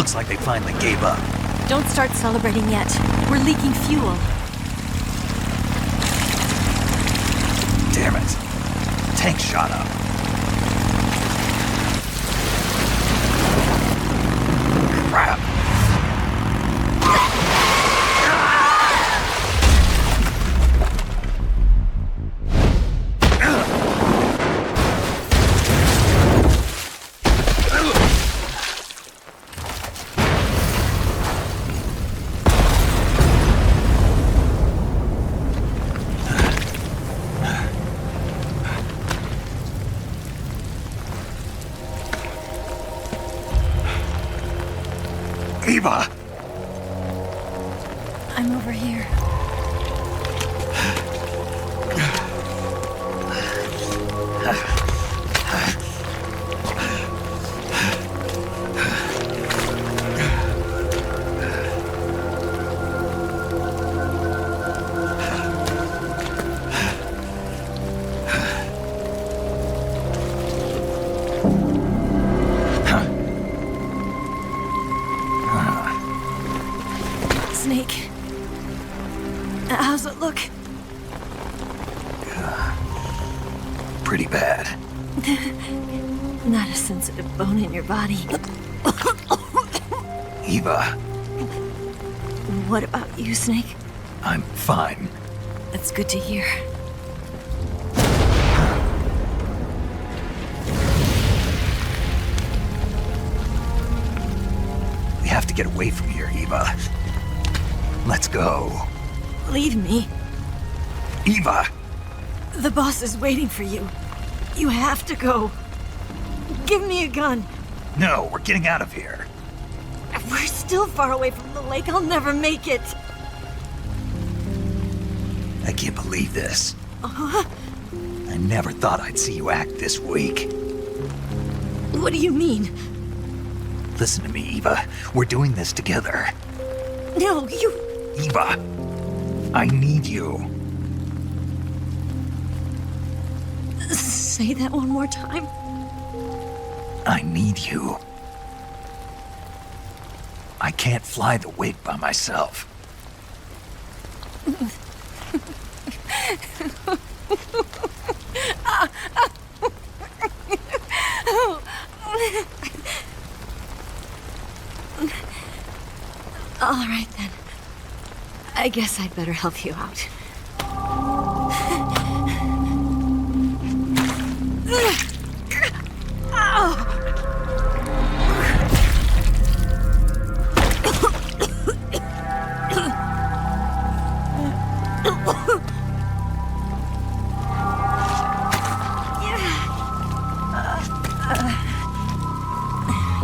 Looks like they finally gave up. Don't start celebrating yet. We're leaking fuel. Damn it. Tank shot up. Crap. Eva! I'm over here. Snake. How's it look? Pretty bad. Not a sensitive bone in your body. Eva, What about you, Snake? I'm fine. That's good to hear. We have to get away from here, Eva. Let's go. Leave me. Eva! The boss is waiting for you. You have to go. Give me a gun. No, we're getting out of here. We're still far away from the lake. I'll never make it. I can't believe this. I never thought I'd see you act this weak. What do you mean? Listen to me, Eva. We're doing this together. No, you... Eva, I need you. Say that one more time. I need you. I can't fly the wig by myself. All right, then. I guess I'd better help you out.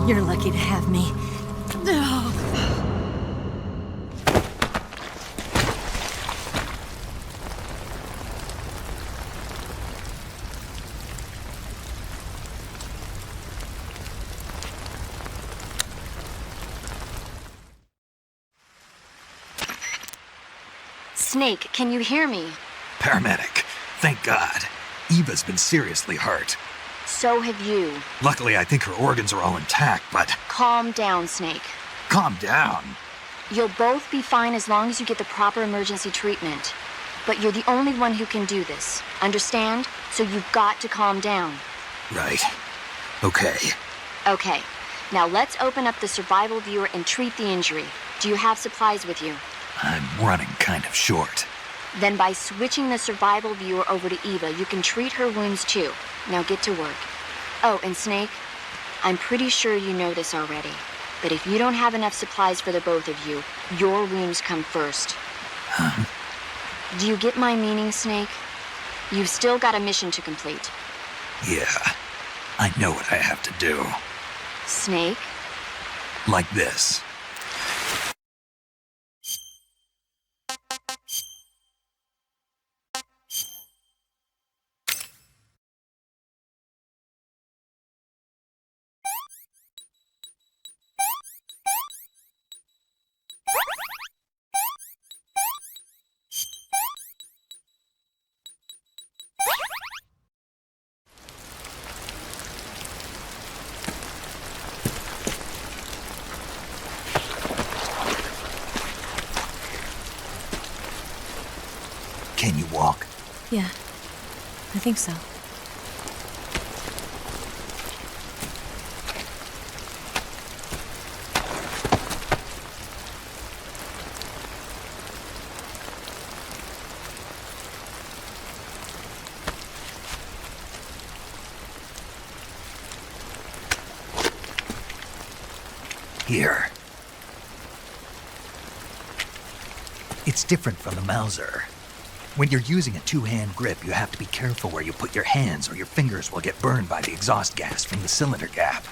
You're lucky to have me. Snake, can you hear me? Paramedic, thank God. Eva's been seriously hurt. So have you. Luckily, I think her organs are all intact, but... Calm down, Snake. Calm down. You'll both be fine as long as you get the proper emergency treatment. But you're the only one who can do this. Understand? So you've got to calm down. Right. Okay. Okay. Now let's open up the survival viewer and treat the injury. Do you have supplies with you? I'm running kind of short. Then by switching the survival viewer over to Eva, you can treat her wounds too. Now get to work. Oh, and Snake, I'm pretty sure you know this already, but if you don't have enough supplies for the both of you, your wounds come first. Do you get my meaning, Snake? You've still got a mission to complete. Yeah, I know what I have to do. Snake? Like this. Yeah, I think so. Here. It's different from the Mauser. When you're using a two-hand grip, you have to be careful where you put your hands or your fingers will get burned by the exhaust gas from the cylinder gap.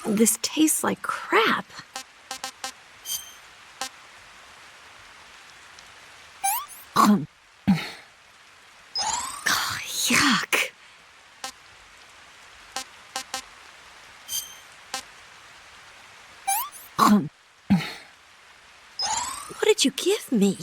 This tastes like crap. Oh, yuck. What did you give me?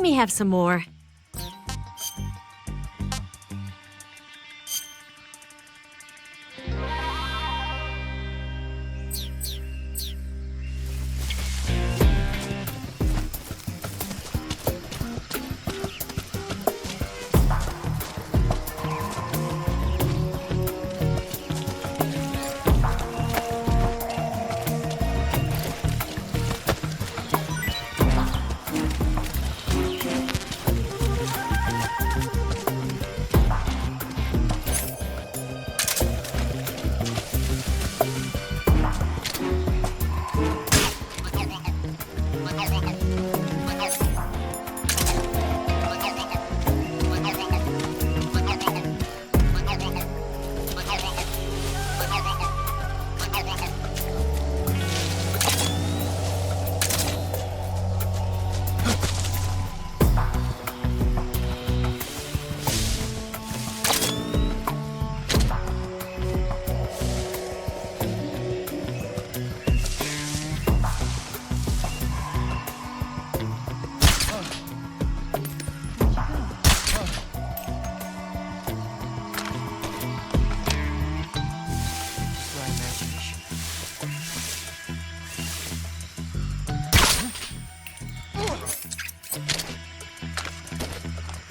me have some more.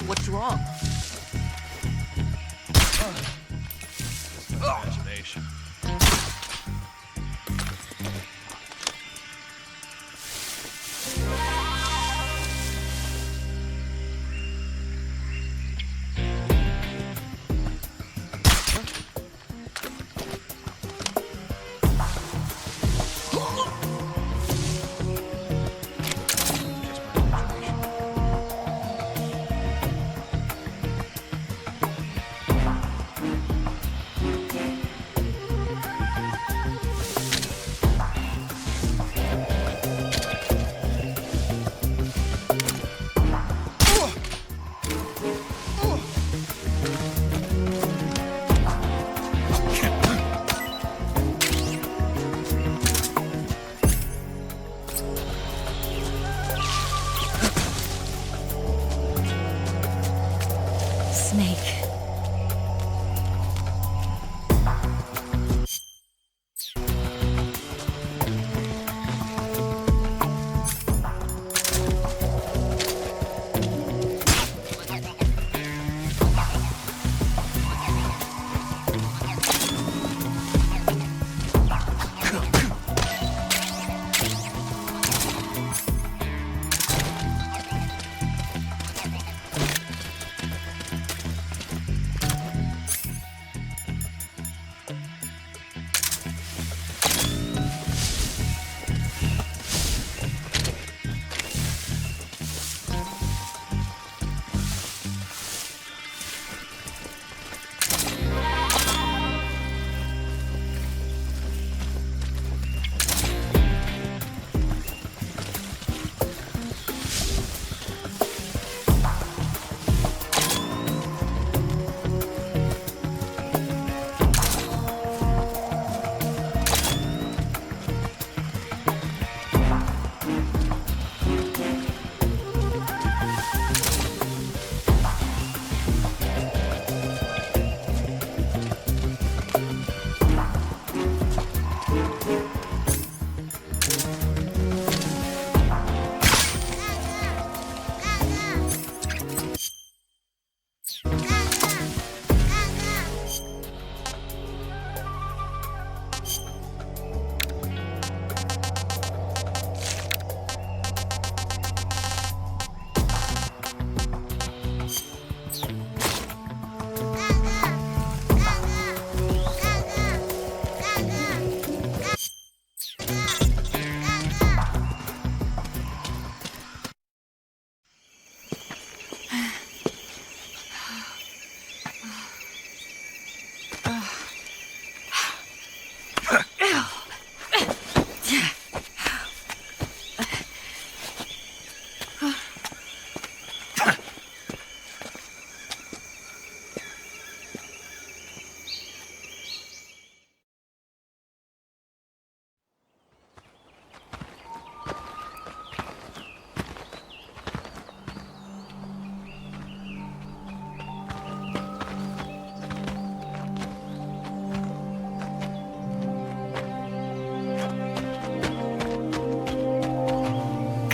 What's wrong? Imagination.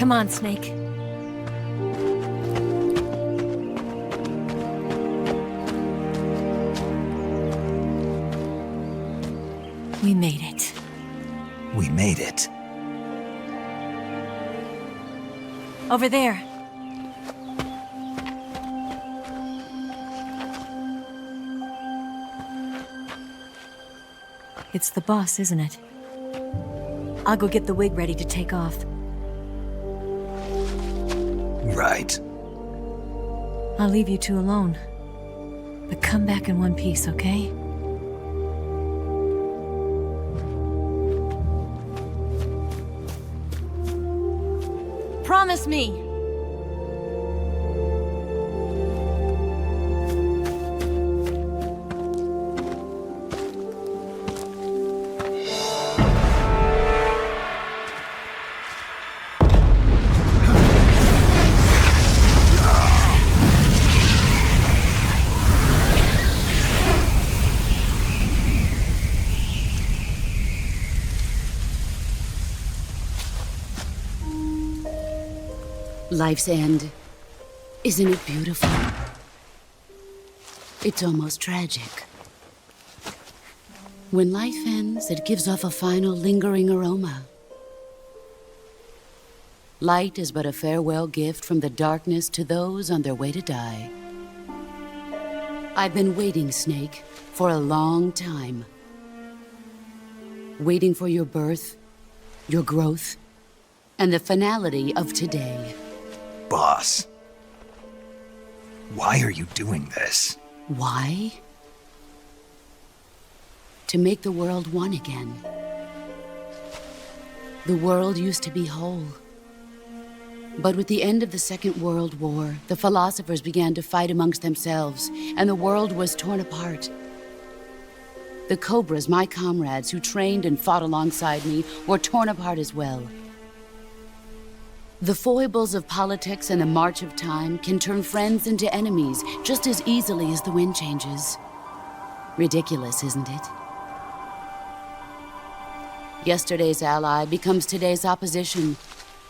Come on, Snake. We made it. We made it. Over there. It's the boss, isn't it? I'll go get the wig ready to take off. Right. I'll leave you two alone. But come back in one piece, okay? Promise me! Life's end. Isn't it beautiful? It's almost tragic. When life ends, it gives off a final lingering aroma. Light is but a farewell gift from the darkness to those on their way to die. I've been waiting, Snake, for a long time. Waiting for your birth, your growth, and the finality of today. Boss. Why are you doing this? Why? To make the world one again. The world used to be whole. But with the end of the Second World War, the philosophers began to fight amongst themselves, and the world was torn apart. The Cobras, my comrades who trained and fought alongside me, were torn apart as well. The foibles of politics and the march of time can turn friends into enemies just as easily as the wind changes. Ridiculous, isn't it? Yesterday's ally becomes today's opposition.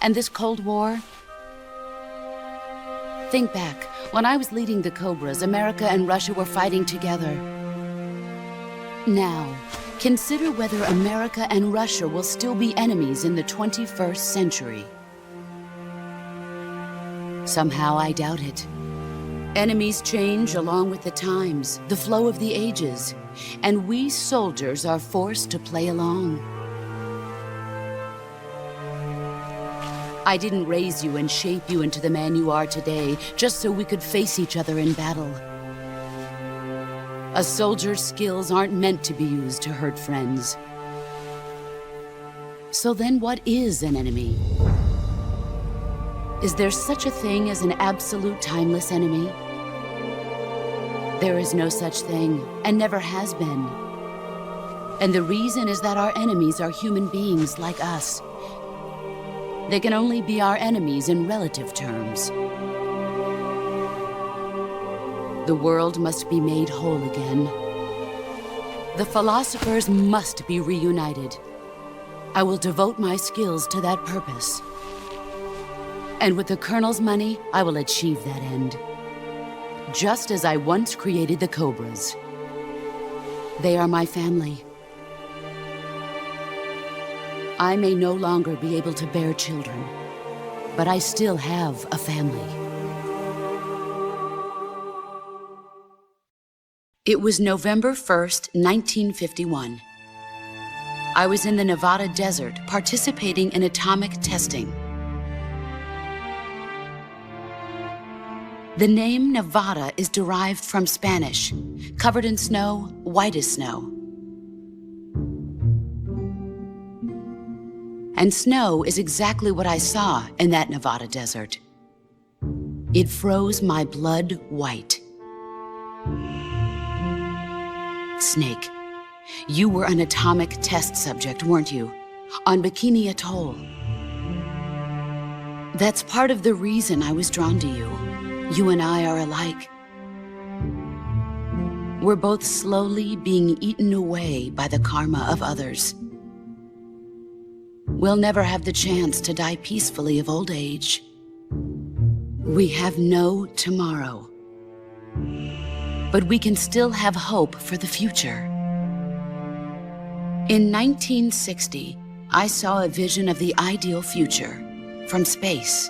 And this Cold War? Think back. When I was leading the Cobras, America and Russia were fighting together. Now, consider whether America and Russia will still be enemies in the 21st century. Somehow I doubt it. Enemies change along with the times, the flow of the ages, and we soldiers are forced to play along. I didn't raise you and shape you into the man you are today just so we could face each other in battle. A soldier's skills aren't meant to be used to hurt friends. So then what is an enemy? Is there such a thing as an absolute timeless enemy? There is no such thing, and never has been. And the reason is that our enemies are human beings like us. They can only be our enemies in relative terms. The world must be made whole again. The philosophers must be reunited. I will devote my skills to that purpose. And with the Colonel's money, I will achieve that end. Just as I once created the Cobras. They are my family. I may no longer be able to bear children, but I still have a family. It was November 1st, 1951. I was in the Nevada desert participating in atomic testing. The name Nevada is derived from Spanish, covered in snow, white as snow. And snow is exactly what I saw in that Nevada desert. It froze my blood white. Snake, you were an atomic test subject, weren't you? On Bikini Atoll. That's part of the reason I was drawn to you. You and I are alike. We're both slowly being eaten away by the karma of others. we'll never have the chance to die peacefully of old age. We have no tomorrow. But we can still have hope for the future. In 1960, I saw a vision of the ideal future from space.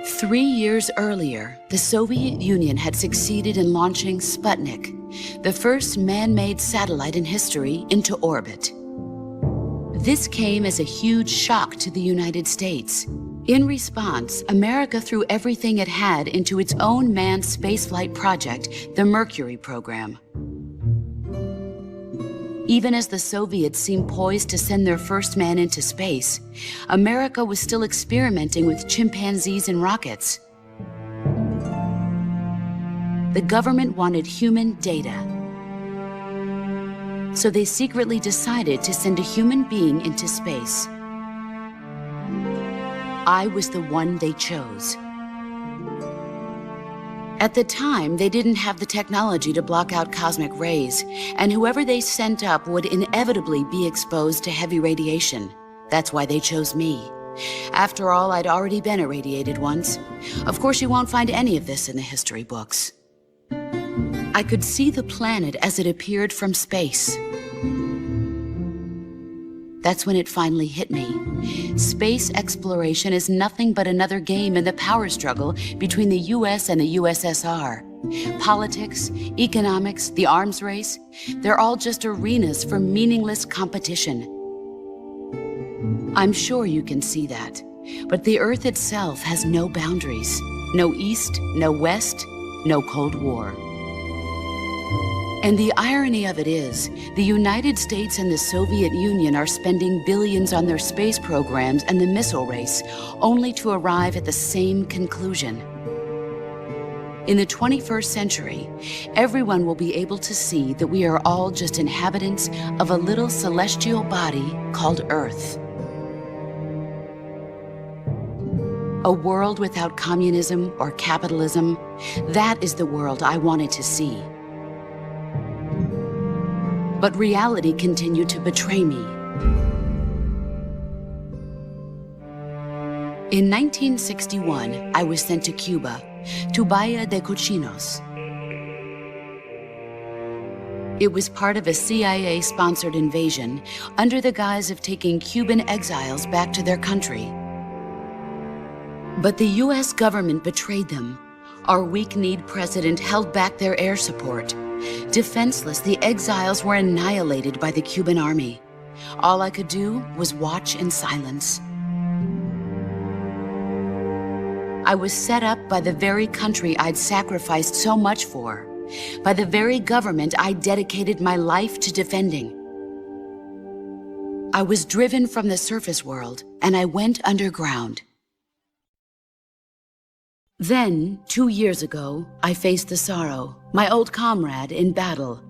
3 years earlier, the Soviet Union had succeeded in launching Sputnik, the first man-made satellite in history, into orbit. This came as a huge shock to the United States. In response, America threw everything it had into its own manned spaceflight project, the Mercury program. Even as the Soviets seemed poised to send their first man into space, America was still experimenting with chimpanzees and rockets. The government wanted human data. So they secretly decided to send a human being into space. I was the one they chose. At the time, they didn't have the technology to block out cosmic rays, and whoever they sent up would inevitably be exposed to heavy radiation. That's why they chose me. After all, I'd already been irradiated once. Of course, you won't find any of this in the history books. I could see the planet as it appeared from space. That's when it finally hit me. Space exploration is nothing but another game in the power struggle between the US and the USSR. Politics, economics, the arms race, they're all just arenas for meaningless competition. I'm sure you can see that, but the Earth itself has no boundaries. No East, no West, no Cold War. And the irony of it is, the United States and the Soviet Union are spending billions on their space programs and the missile race, only to arrive at the same conclusion. In the 21st century, everyone will be able to see that we are all just inhabitants of a little celestial body called Earth. A world without communism or capitalism, that is the world I wanted to see. But reality continued to betray me. In 1961, I was sent to Cuba, to Bahia de Cochinos. It was part of a CIA-sponsored invasion under the guise of taking Cuban exiles back to their country. But the US government betrayed them. Our weak-kneed president held back their air support. Defenseless, the exiles were annihilated by the Cuban army. All I could do was watch in silence. I was set up by the very country I'd sacrificed so much for, by the very government I dedicated my life to defending. I was driven from the surface world, and I went underground. Then, 2 years ago, I faced the Sorrow, my old comrade in battle.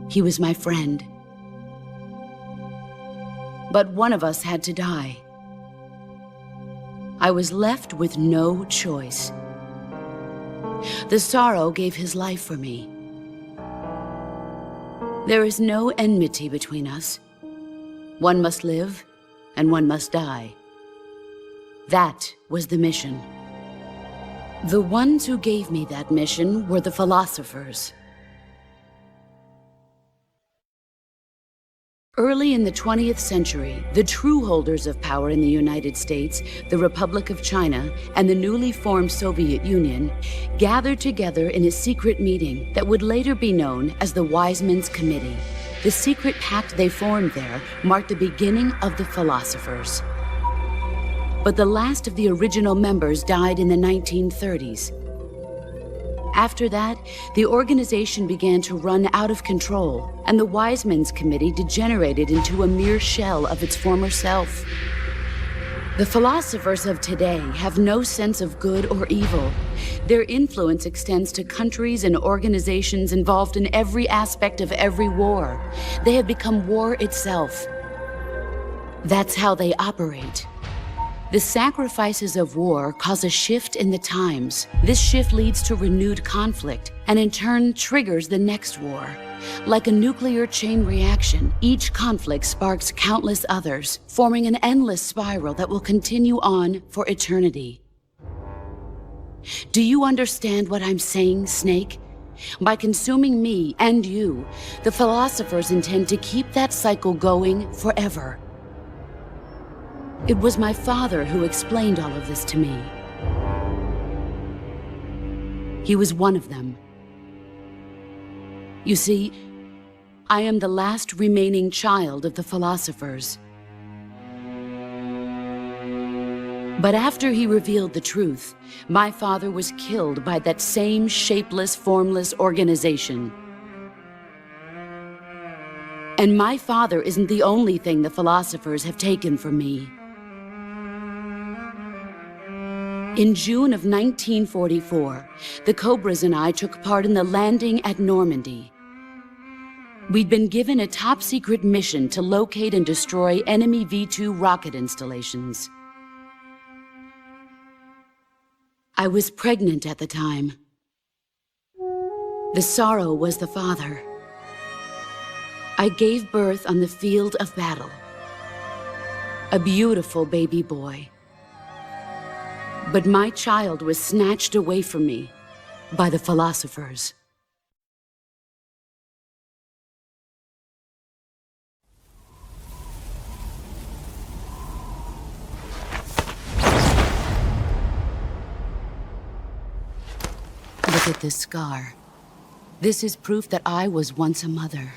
He was my friend. But one of us had to die. I was left with no choice. The Sorrow gave his life for me. There is no enmity between us. One must live, and one must die. That was the mission. The ones who gave me that mission were the philosophers. Early in the 20th century, the true holders of power in the United States, the Republic of China, and the newly formed Soviet Union gathered together in a secret meeting that would later be known as the Wise Men's Committee. The secret pact they formed there marked the beginning of the philosophers. But the last of the original members died in the 1930s. After that, the organization began to run out of control, and the Wise Men's Committee degenerated into a mere shell of its former self. The philosophers of today have no sense of good or evil. Their influence extends to countries and organizations involved in every aspect of every war. They have become war itself. That's how they operate. The sacrifices of war cause a shift in the times. This shift leads to renewed conflict, and in turn triggers the next war. Like a nuclear chain reaction, each conflict sparks countless others, forming an endless spiral that will continue on for eternity. Do you understand what I'm saying, Snake? By consuming me and you, the philosophers intend to keep that cycle going forever. It was my father who explained all of this to me. He was one of them. You see, I am the last remaining child of the philosophers. But after he revealed the truth, my father was killed by that same shapeless, formless organization. And my father isn't the only thing the philosophers have taken from me. In June of 1944, the Cobras and I took part in the landing at Normandy. We'd been given a top-secret mission to locate and destroy enemy V-2 rocket installations. I was pregnant at the time. The sorrow was the father. I gave birth on the field of battle. A beautiful baby boy. But my child was snatched away from me by the philosophers. Look at this scar. This is proof that I was once a mother.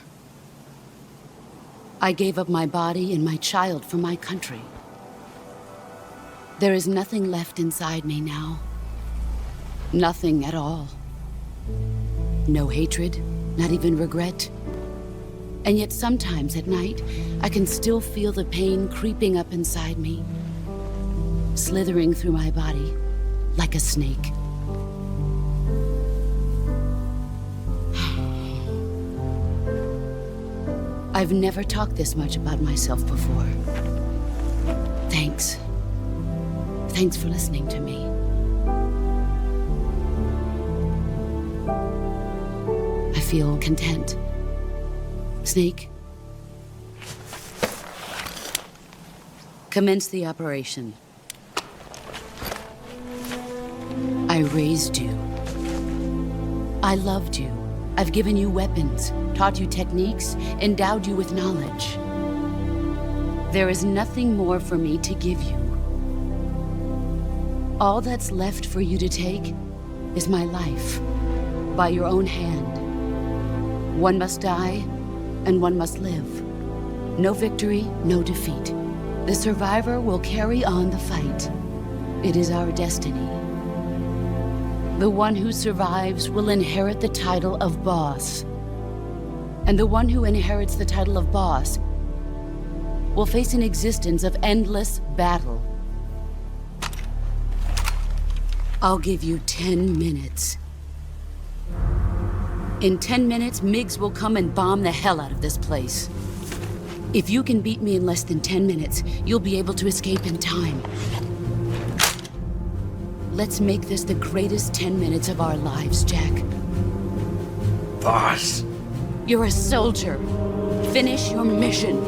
I gave up my body and my child for my country. There is nothing left inside me now. Nothing at all. No hatred, not even regret. And yet sometimes at night, I can still feel the pain creeping up inside me, slithering through my body like a snake. I've never talked this much about myself before. Thanks. Thanks for listening to me. I feel content. Snake, commence the operation. I raised you. I loved you. I've given you weapons, taught you techniques, endowed you with knowledge. There is nothing more for me to give you. All that's left for you to take is my life, by your own hand. One must die, and one must live. No victory, no defeat. The survivor will carry on the fight. It is our destiny. The one who survives will inherit the title of boss. And the one who inherits the title of boss will face an existence of endless battle. I'll give you 10 minutes. In 10 minutes, MiGs will come and bomb the hell out of this place. If you can beat me in less than 10 minutes, you'll be able to escape in time. Let's make this the greatest 10 minutes of our lives, Jack. Boss. You're a soldier. Finish your mission.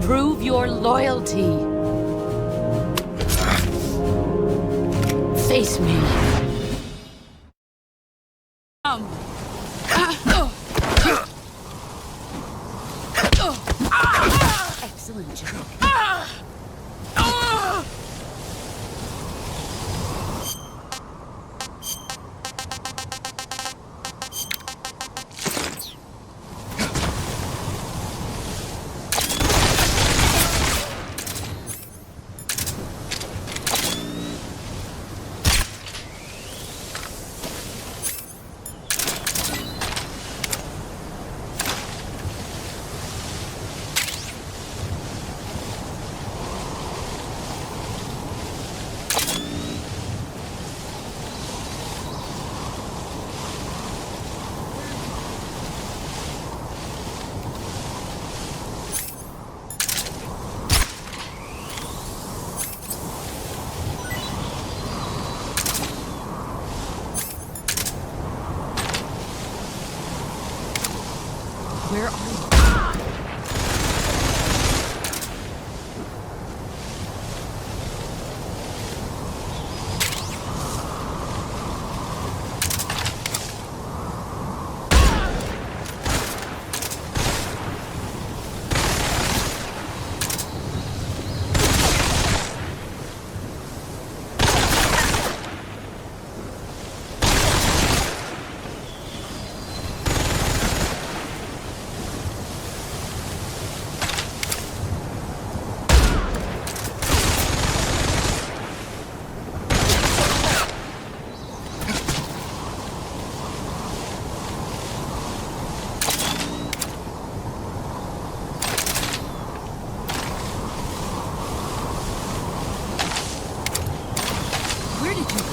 Prove your loyalty. Face me. Excellent job. Where are you? Where did you go?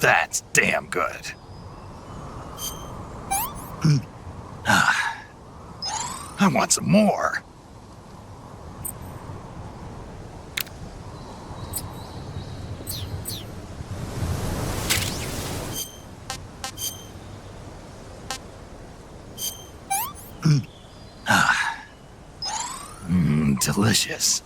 That's damn good. I want some more. Delicious.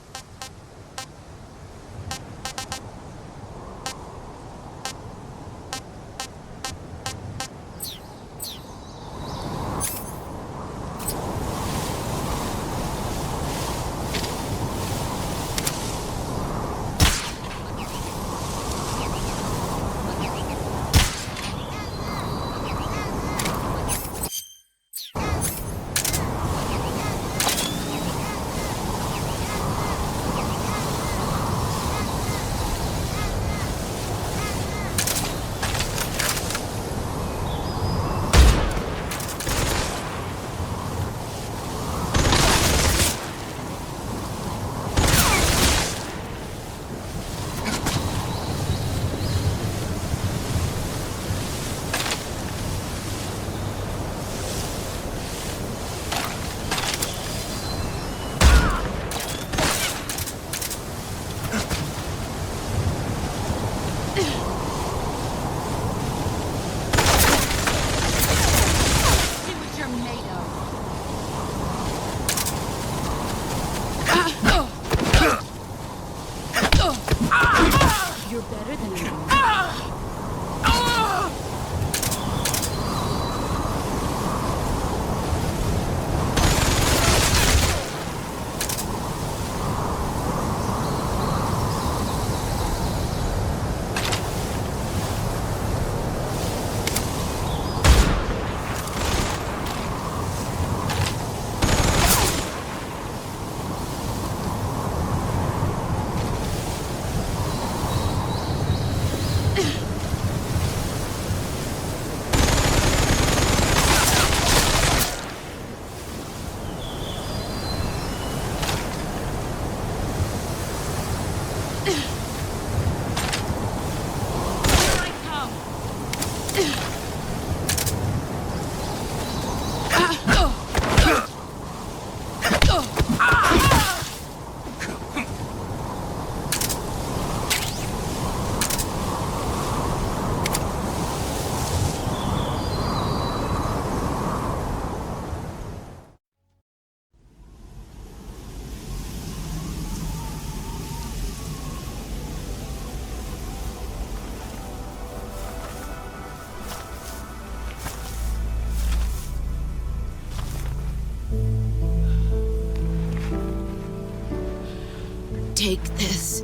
Take this.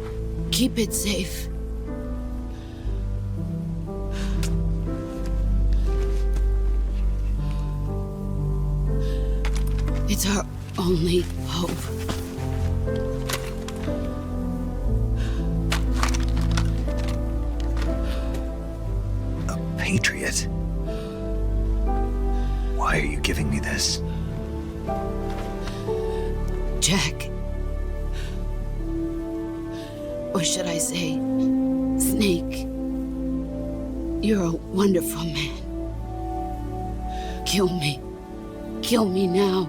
Keep it safe. It's our only hope. A patriot? Why are you giving me this? Jack. Or should I say, Snake. You're a wonderful man. Kill me. Kill me now.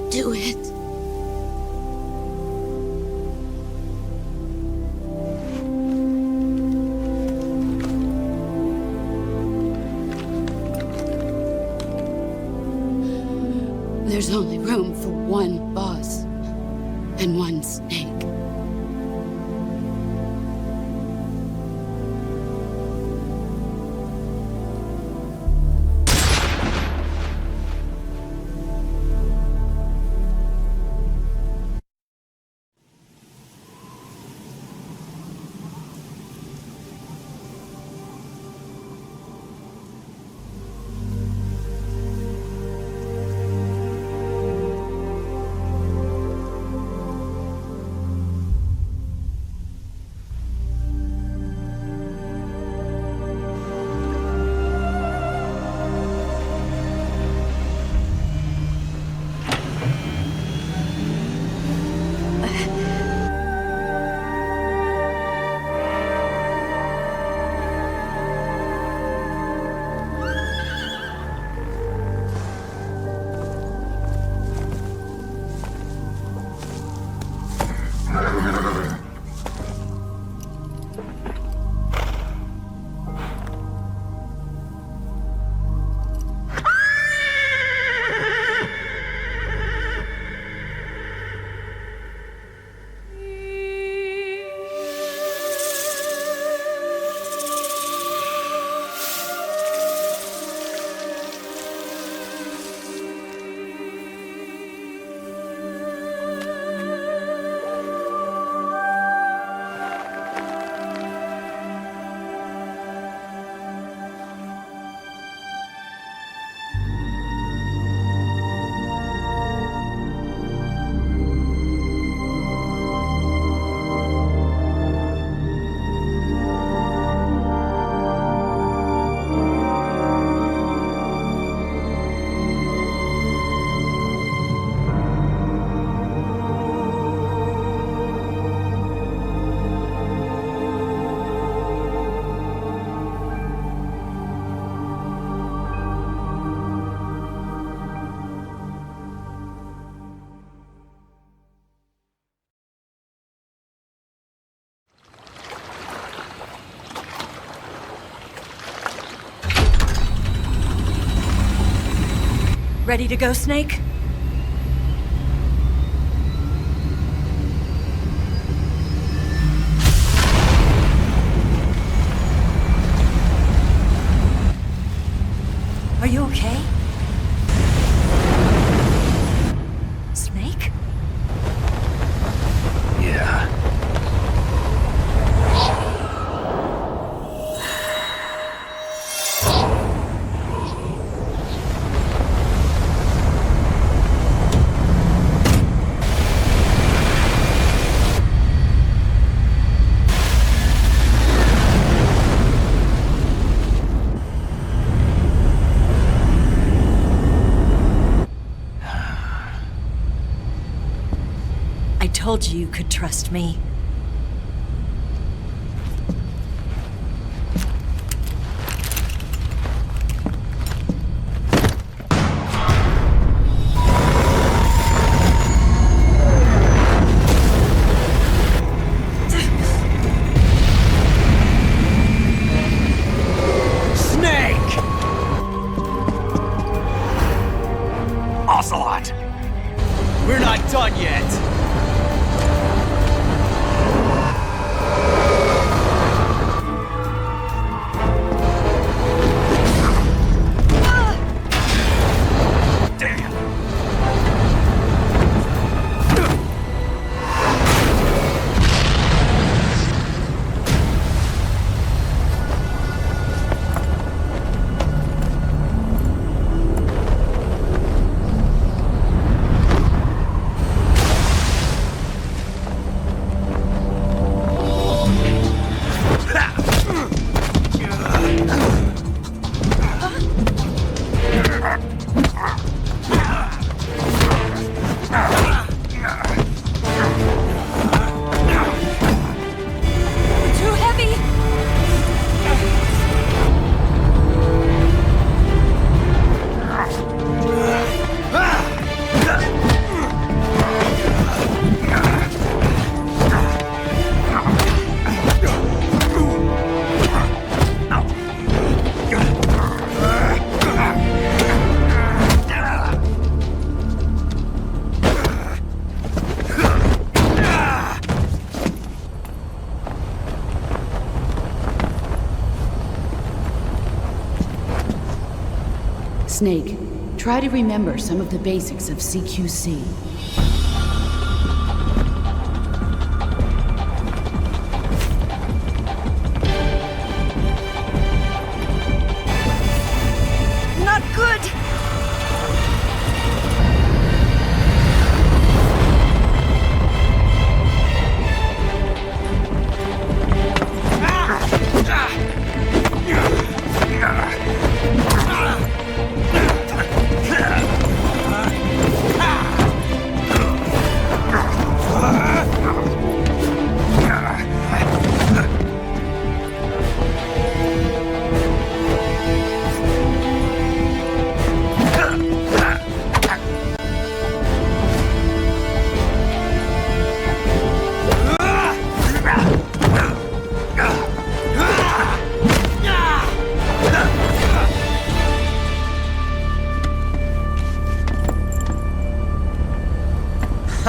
Do it. There's only room for one boss and one snake. Ready to go, Snake? Are you okay? Snake? Yeah. I told you you could trust me. Snake! Ocelot! We're not done yet! Damn! Snake, try to remember some of the basics of CQC. Not good!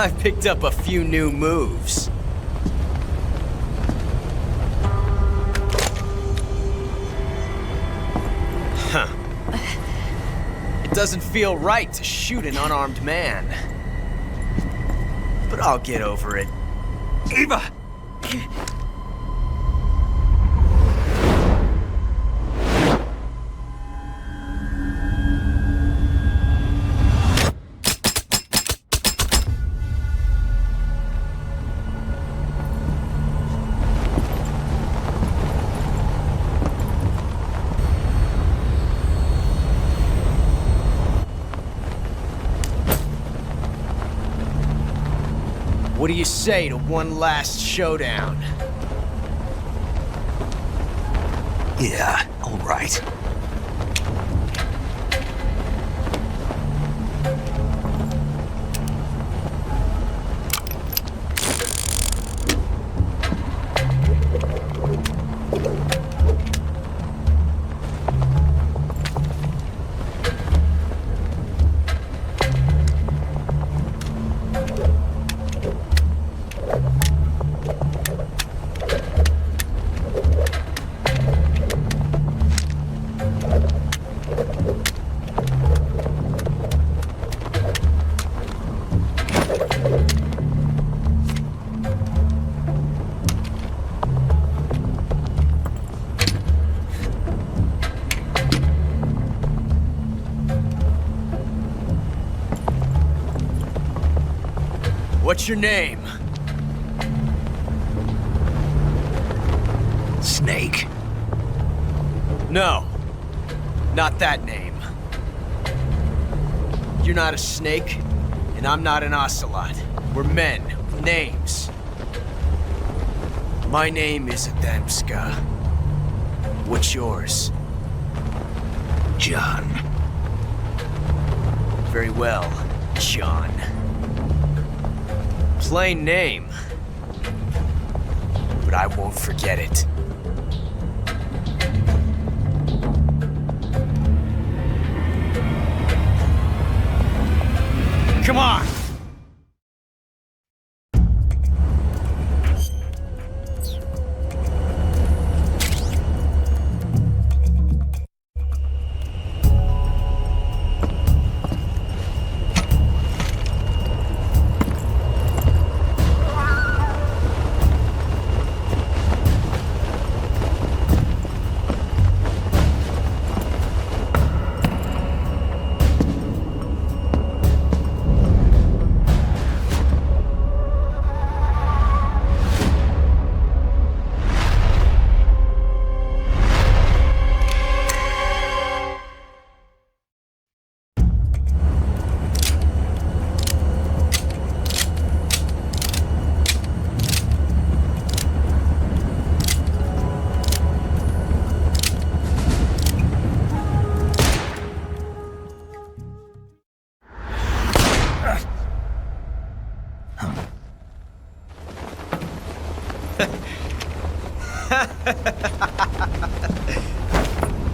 I've picked up a few new moves. Huh. It doesn't feel right to shoot an unarmed man. But I'll get over it. Eva! What do you say to one last showdown? Yeah, all right. What's your name? Snake. No, not that name. You're not a snake, and I'm not an ocelot. We're men with names. My name is Adamska. What's yours? John. Very well, John. Plain name. But I won't forget it. Come on!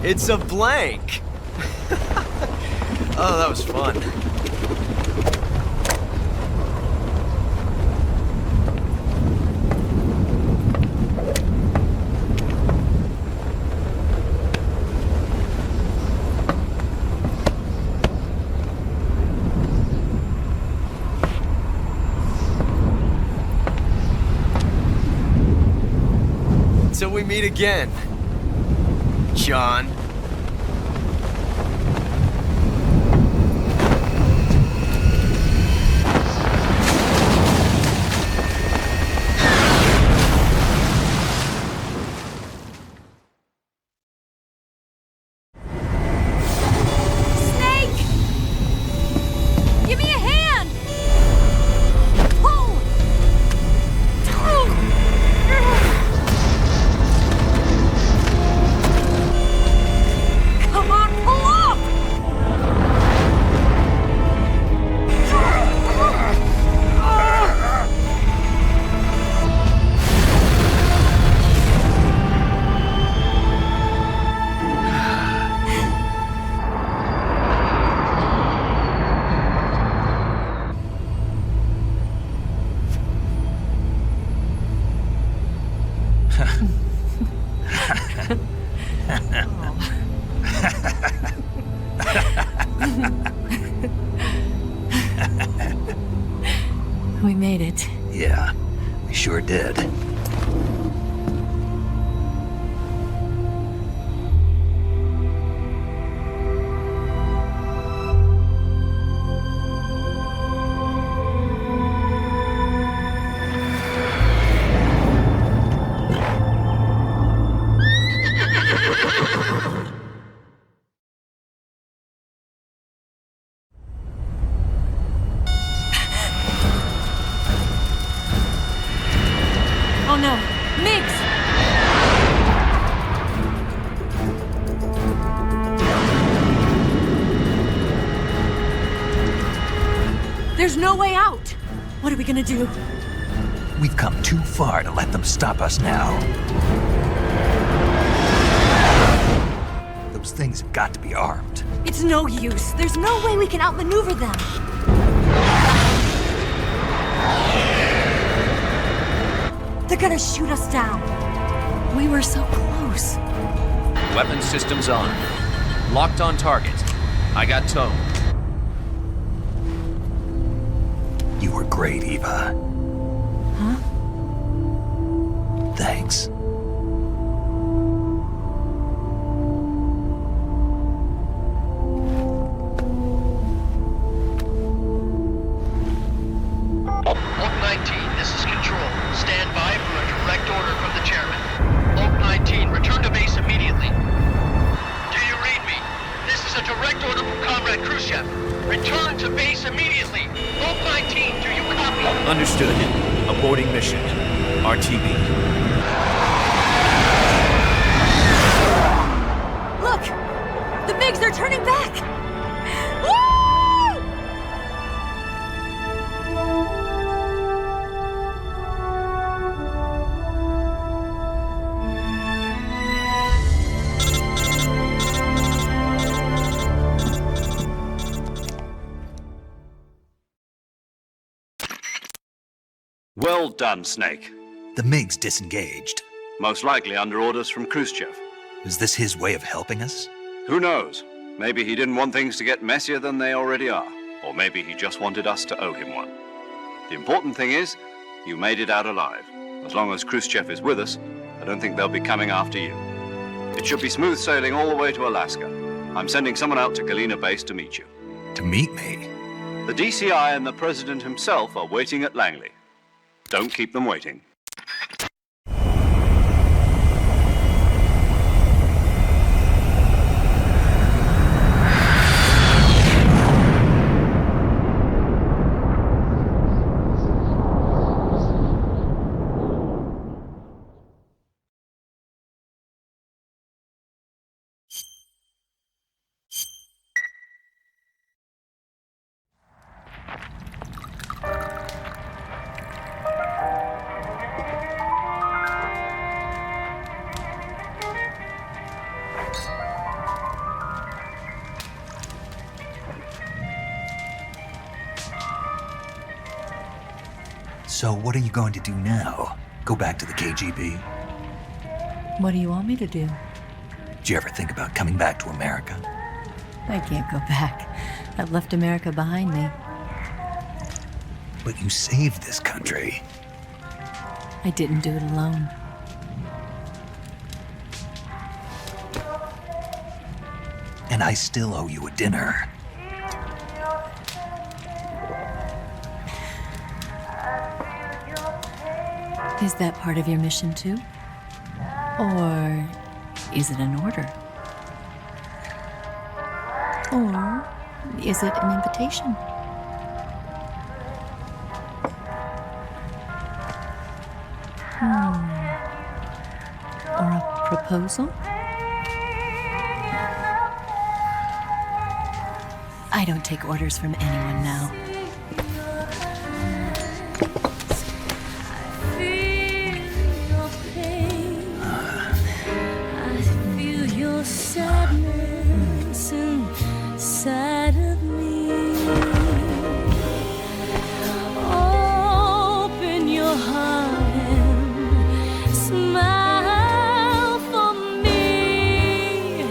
It's a blank. Oh, that was fun. meet again, John. Snake! Give me a hand! Pull! Come on, pull up! We made it. Yeah, we sure did. Oh no, Migs! There's no way out! What are we gonna do? We've come too far to let them stop us now. Those things have got to be armed. It's no use. There's no way we can outmaneuver them. They're gonna shoot us down. We were so close. Weapon systems on. Locked on target. I got towed. You were great, Eva. Huh? Thanks. Oak 19, this is Control. Stand by for a direct order from the chairman. Oak 19, return to base immediately. Do you read me? This is a direct order from Comrade Khrushchev. Return to base immediately. Oak 19, do you copy? Understood. Aborting mission. RTB. Look! The Migs are turning back! Woo! Well done, Snake. The MiGs disengaged. Most likely under orders from Khrushchev. Is this his way of helping us? Who knows? Maybe he didn't want things to get messier than they already are. Or maybe he just wanted us to owe him one. The important thing is, you made it out alive. As long as Khrushchev is with us, I don't think they'll be coming after you. It should be smooth sailing all the way to Alaska. I'm sending someone out to Galena Base to meet you. To meet me? The DCI and the President himself are waiting at Langley. Don't keep them waiting. So what are you going to do now? Go back to the KGB? What do you want me to do? Did you ever think about coming back to America? I can't go back. I've left America behind me. But you saved this country. I didn't do it alone. And I still owe you a dinner. Is that part of your mission too? Or is it an order? Or is it an invitation? Or a proposal? I don't take orders from anyone now. Sadness inside of me. Open your heart and smile for me.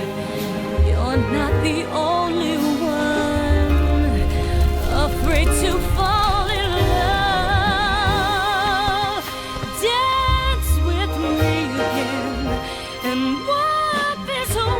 You're not the only one afraid to fall in love. Dance with me again and wipe this away.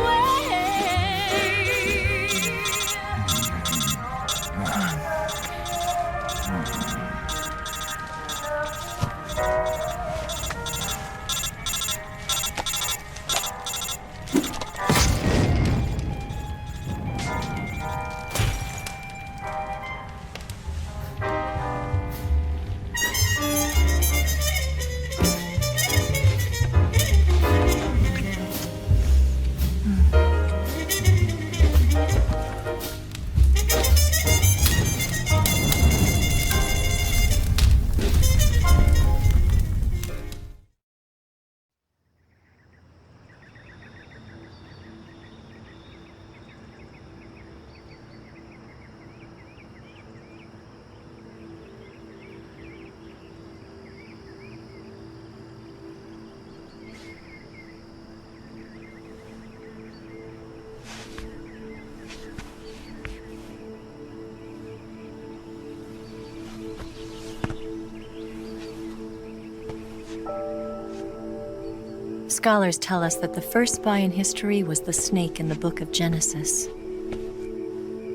Scholars tell us that the first spy in history was the snake in the book of Genesis.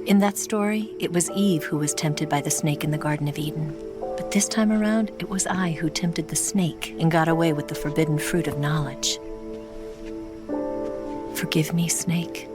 In that story, it was Eve who was tempted by the snake in the Garden of Eden. But this time around, it was I who tempted the snake and got away with the forbidden fruit of knowledge. Forgive me, snake.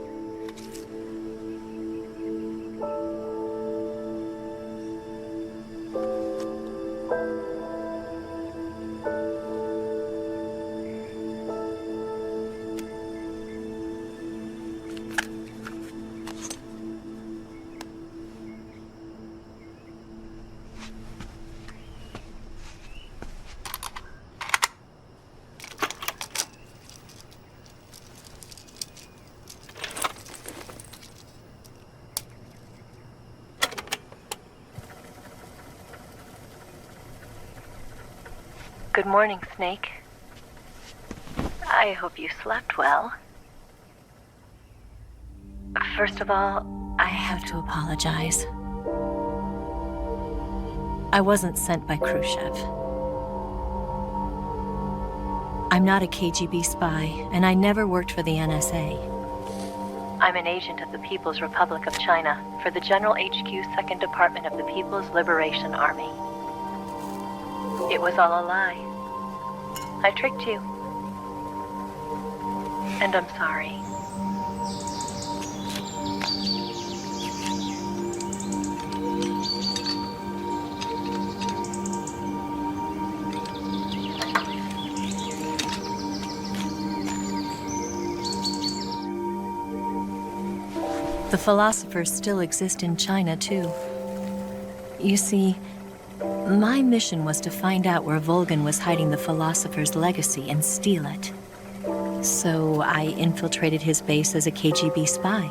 Good morning, Snake. I hope you slept well. First of all, I have to apologize. I wasn't sent by Khrushchev. I'm not a KGB spy, and I never worked for the NSA. I'm an agent of the People's Republic of China for the General HQ 2nd Department of the People's Liberation Army. It was all a lie. I tricked you. And I'm sorry. The philosophers still exist in China, too. You see, my mission was to find out where Volgin was hiding the philosopher's legacy and steal it. So I infiltrated his base as a KGB spy.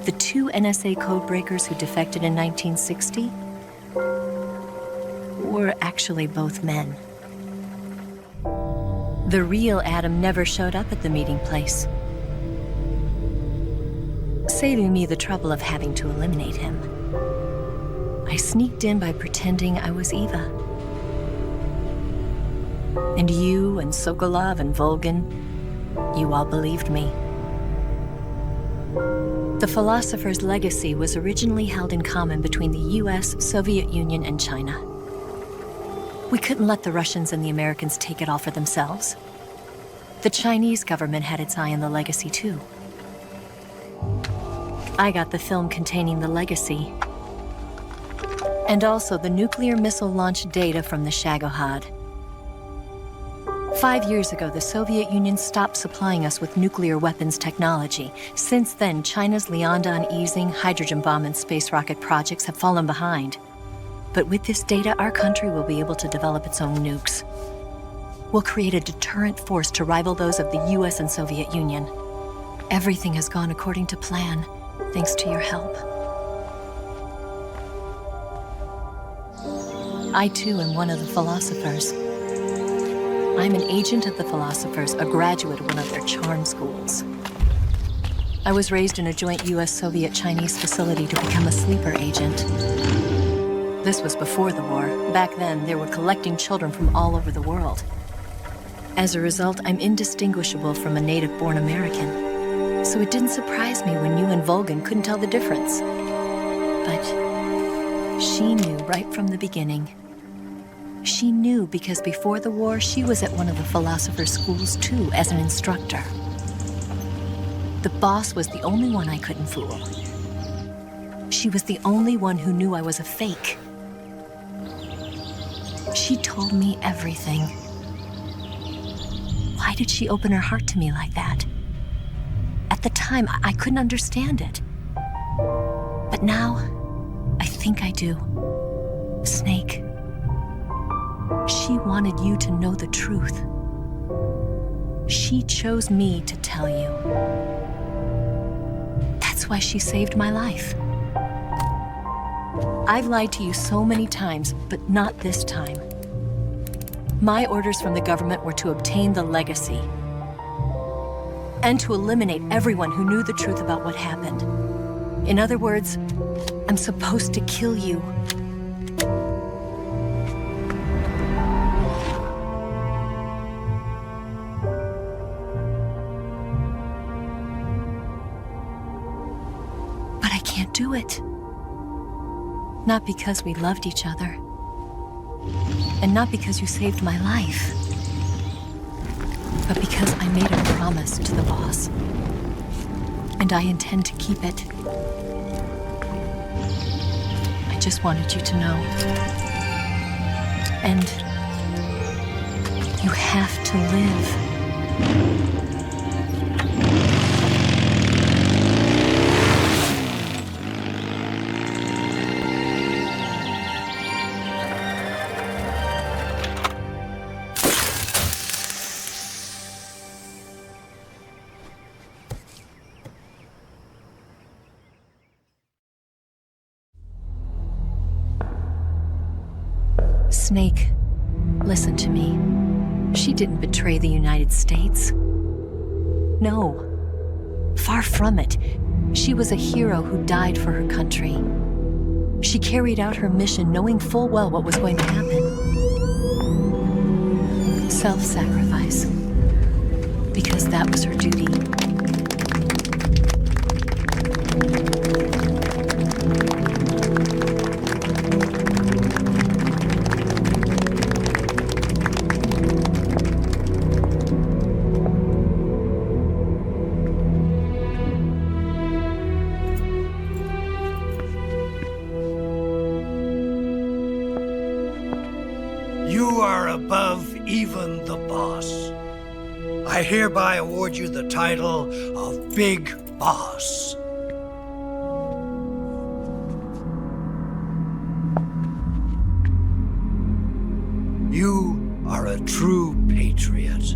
The two NSA codebreakers who defected in 1960 were actually both men. The real Adam never showed up at the meeting place, saving me the trouble of having to eliminate him. I sneaked in by pretending I was Eva. And you and Sokolov and Volgin, you all believed me. The philosopher's legacy was originally held in common between the US, Soviet Union, and China. We couldn't let the Russians and the Americans take it all for themselves. The Chinese government had its eye on the legacy too. I got the film containing the legacy, and also the nuclear missile launch data from the Shagohod. 5 years ago, the Soviet Union stopped supplying us with nuclear weapons technology. Since then, China's Liaodong easing, hydrogen bomb, and space rocket projects have fallen behind. But with this data, our country will be able to develop its own nukes. We'll create a deterrent force to rival those of the US and Soviet Union. Everything has gone according to plan, thanks to your help. I too am one of the philosophers. I'm an agent of the philosophers, a graduate of one of their charm schools. I was raised in a joint US-Soviet-Chinese facility to become a sleeper agent. This was before the war. Back then, they were collecting children from all over the world. As a result, I'm indistinguishable from a native-born American. So it didn't surprise me when you and Volgan couldn't tell the difference. But she knew right from the beginning. She knew because before the war, she was at one of the philosopher's schools too, as an instructor. The boss was the only one I couldn't fool. She was the only one who knew I was a fake. She told me everything. Why did she open her heart to me like that? At the time, I couldn't understand it. But now, I think I do. Snake. She wanted you to know the truth. She chose me to tell you. That's why she saved my life. I've lied to you so many times, but not this time. My orders from the government were to obtain the legacy and to eliminate everyone who knew the truth about what happened. In other words, I'm supposed to kill you. But I can't do it. Not because we loved each other. And not because you saved my life. But because I made a promise to the boss. And I intend to keep it. I just wanted you to know. And you have to live. Snake, listen to me. She didn't betray the United States. No. Far from it. She was a hero who died for her country. She carried out her mission knowing full well what was going to happen. Self-sacrifice. Because that was her duty. You are above even the boss. I hereby award you the title of Big Boss. You are a true patriot.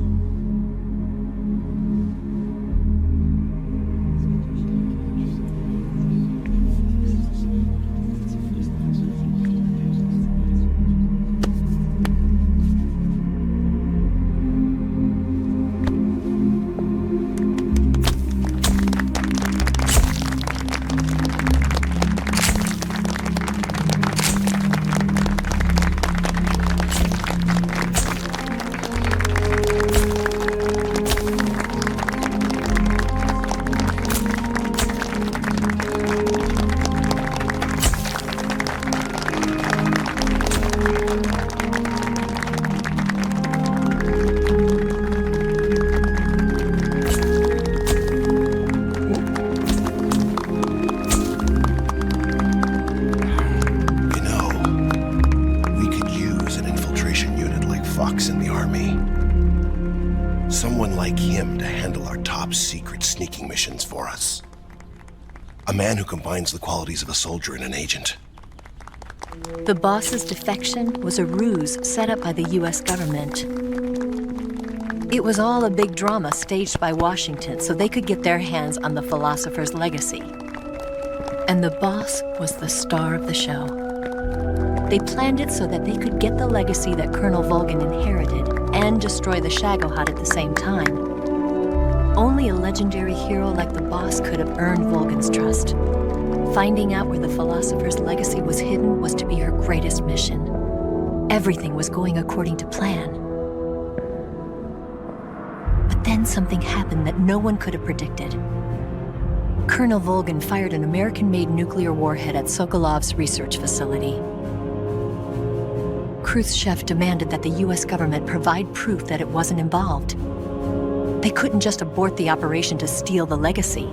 making missions for us. A man who combines the qualities of a soldier and an agent. The boss's defection was a ruse set up by the US government. It was all a big drama staged by Washington so they could get their hands on the philosopher's legacy. And the boss was the star of the show. They planned it so that they could get the legacy that Colonel Volgin inherited and destroy the Shagohod at the same time. Only a legendary hero like the boss could have earned Volgin's trust. Finding out where the philosopher's legacy was hidden was to be her greatest mission. Everything was going according to plan. But then something happened that no one could have predicted. Colonel Volgin fired an American-made nuclear warhead at Sokolov's research facility. Khrushchev demanded that the US government provide proof that it wasn't involved. They couldn't just abort the operation to steal the legacy.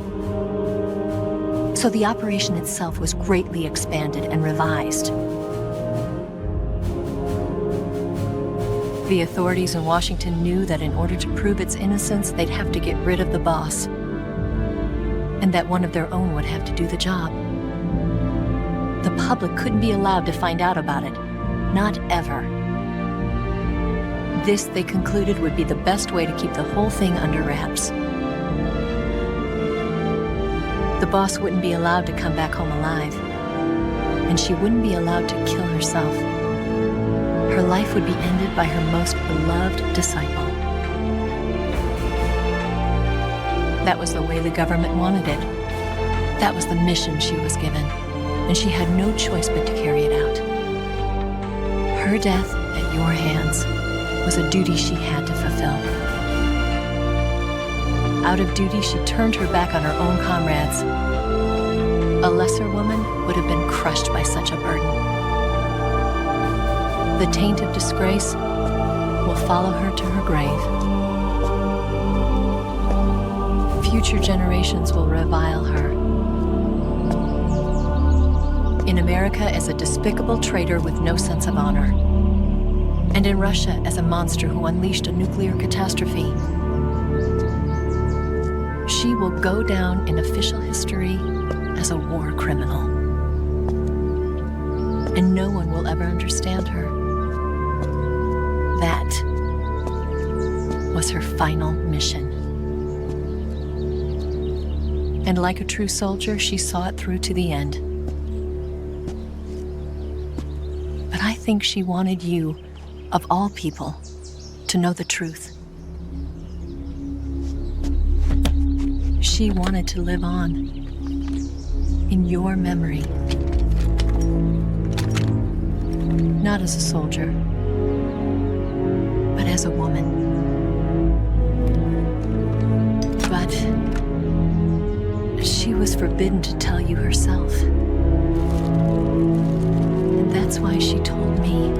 So the operation itself was greatly expanded and revised. The authorities in Washington knew that in order to prove its innocence, they'd have to get rid of the boss, and that one of their own would have to do the job. The public couldn't be allowed to find out about it, not ever. This, they concluded, would be the best way to keep the whole thing under wraps. The boss wouldn't be allowed to come back home alive, and she wouldn't be allowed to kill herself. Her life would be ended by her most beloved disciple. That was the way the government wanted it. That was the mission she was given, and she had no choice but to carry it out. Her death at your hands was a duty she had to fulfill. Out of duty, she turned her back on her own comrades. A lesser woman would have been crushed by such a burden. The taint of disgrace will follow her to her grave. Future generations will revile her. In America as a despicable traitor with no sense of honor. And in Russia as a monster who unleashed a nuclear catastrophe. She will go down in official history as a war criminal. And no one will ever understand her. That was her final mission. And like a true soldier, she saw it through to the end. But I think she wanted you, of all people, to know the truth. She wanted to live on in your memory. Not as a soldier, but as a woman. But she was forbidden to tell you herself. And that's why she told me.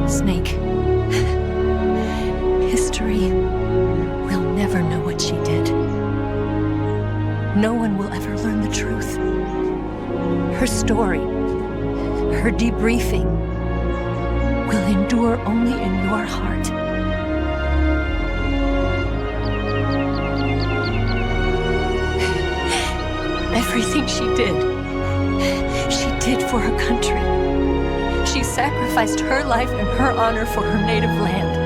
Snake, history will never know what she did. No one will ever learn the truth. Her story, her debriefing, will endure only in your heart. Everything she did for her country. She sacrificed her life and her honor for her native land.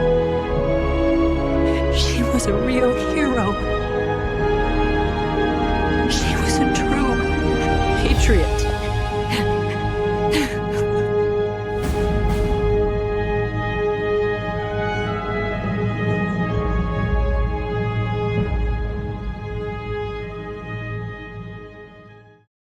She was a real hero. She was a true patriot.